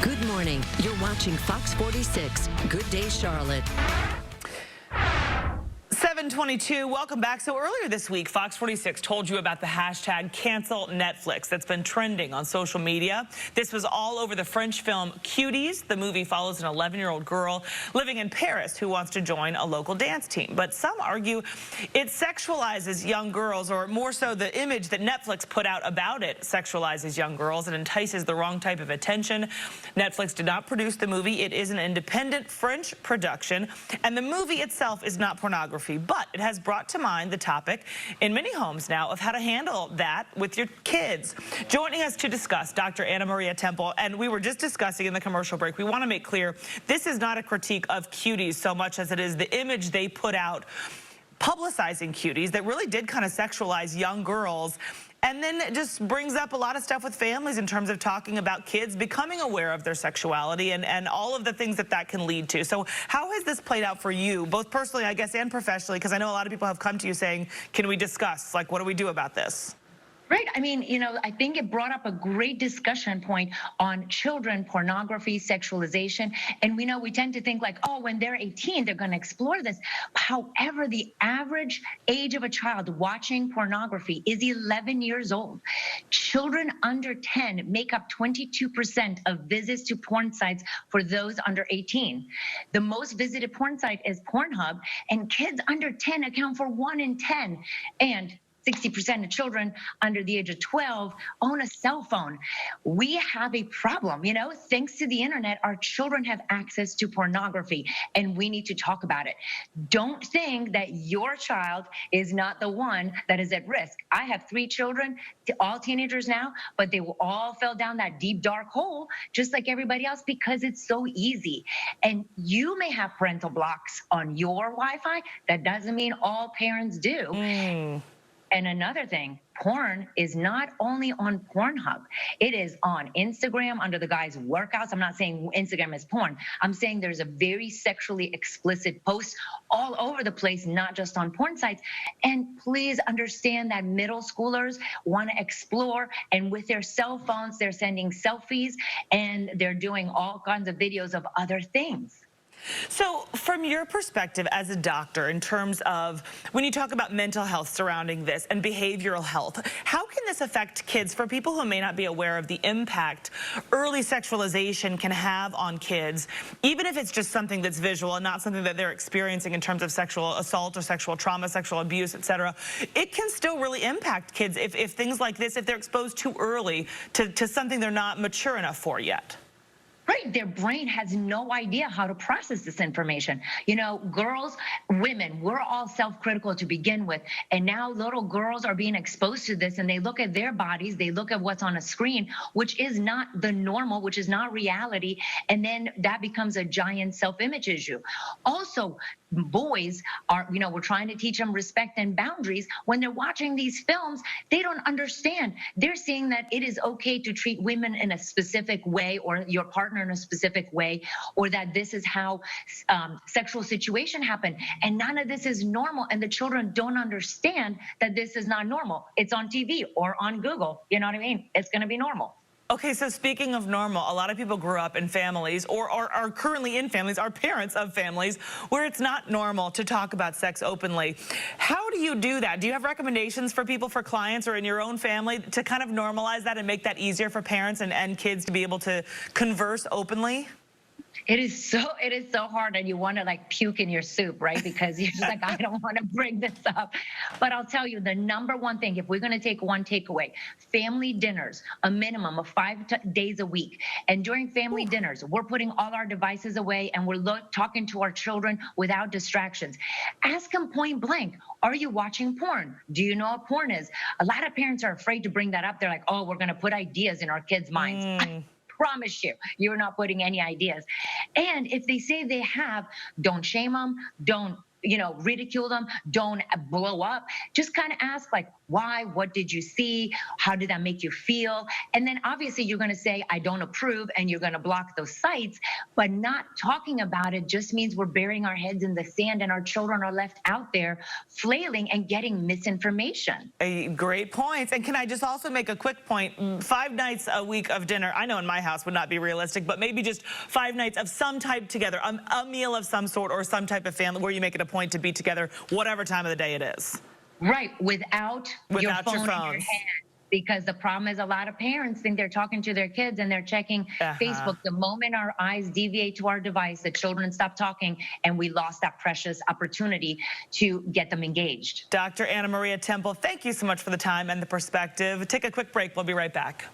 Good morning. You're watching Fox 46. Good day, Charlotte. 7:22, welcome back. So earlier this week, Fox 46 told you about the hashtag cancel Netflix that's been trending on social media. This was all over the French film Cuties. The movie follows an 11-year-old girl living in Paris who wants to join a local dance team. But some argue it sexualizes young girls, or more so the image that Netflix put out about it sexualizes young girls and entices the wrong type of attention. Netflix did not produce the movie. It is an independent French production, and the movie itself is not pornography. But it has brought to mind the topic in many homes now of how to handle that with your kids. Joining us to discuss, Dr. Anna Maria Temple, and we were just discussing in the commercial break, we want to make clear this is not a critique of Cuties so much as it is the image they put out publicizing Cuties that really did kind of sexualize young girls. And then it just brings up a lot of stuff with families in terms of talking about kids becoming aware of their sexuality and all of the things that that can lead to. So how has this played out for you, both personally, I guess, and professionally? Because I know a lot of people have come to you saying, can we discuss? Like, what do we do about this? Right. I mean, I think it brought up a great discussion point on children, pornography, sexualization. And we tend to think like, oh, when they're 18, they're going to explore this. However, the average age of a child watching pornography is 11 years old. Children under 10 make up 22% of visits to porn sites for those under 18. The most visited porn site is Pornhub, and kids under 10 account for 1 in 10. And 60% of children under the age of 12 own a cell phone. We have a problem, thanks to the internet, our children have access to pornography, and we need to talk about it. Don't think that your child is not the one that is at risk. I have 3 children, all teenagers now, but they all fell down that deep, dark hole, just like everybody else, because it's so easy. And you may have parental blocks on your Wi-Fi. That doesn't mean all parents do. And another thing, porn is not only on Pornhub. It is on Instagram under the guy's workouts. I'm not saying Instagram is porn. I'm saying there's a very sexually explicit post all over the place, not just on porn sites. And please understand that middle schoolers want to explore, and with their cell phones, they're sending selfies and they're doing all kinds of videos of other things. So from your perspective as a doctor, in terms of when you talk about mental health surrounding this and behavioral health, how can this affect kids? For people who may not be aware of the impact early sexualization can have on kids, even if it's just something that's visual and not something that they're experiencing in terms of sexual assault or sexual trauma, sexual abuse, etc., it can still really impact kids if things like this, if they're exposed too early to something they're not mature enough for yet. Right, their brain has no idea how to process this information. Girls, women, we're all self-critical to begin with. And now little girls are being exposed to this, and they look at their bodies, they look at what's on a screen, which is not the normal, which is not reality. And then that becomes a giant self-image issue. Also, boys are, we're trying to teach them respect and boundaries. When they're watching these films, they don't understand. They're seeing that it is okay to treat women in a specific way, or your partner in a specific way, or that this is how sexual situation happen. And none of this is normal. And the children don't understand that this is not normal. It's on TV or on Google. You know what I mean? It's going to be normal. Okay, so speaking of normal, a lot of people grew up in families or are currently in families, are parents of families, where it's not normal to talk about sex openly. How do you do that? Do you have recommendations for people, for clients, or in your own family to kind of normalize that and make that easier for parents and kids to be able to converse openly? It is so hard, and you want to like puke in your soup, right? Because you're just like, I don't want to bring this up. But I'll tell you, the number one thing, if we're going to take one takeaway, family dinners, a minimum of 5 days a week. And during family dinners, we're putting all our devices away, and we're talking to our children without distractions. Ask them point blank, are you watching porn? Do you know what porn is? A lot of parents are afraid to bring that up. They're like, oh, we're going to put ideas in our kids' minds. Promise you, you're not putting any ideas. And if they say they have, don't shame them, don't ridicule them, don't blow up. Just kind of ask, like, Why? What did you see? How did that make you feel? And then obviously you're going to say, I don't approve, and you're going to block those sites. But not talking about it just means we're burying our heads in the sand, and our children are left out there flailing and getting misinformation. Great points. And can I just also make a quick point? 5 nights a week of dinner, I know in my house would not be realistic, but maybe just 5 nights of some type together, a meal of some sort or some type of family where you make it a point to be together, whatever time of the day it is. Right, without your phone in your phones. hand. Because the problem is a lot of parents think they're talking to their kids and they're checking Facebook. The moment our eyes deviate to our device, the children stop talking, and we lost that precious opportunity to get them engaged. Dr. Anna Maria Temple, thank you so much for the time and the perspective. Take a quick break. We'll be right back.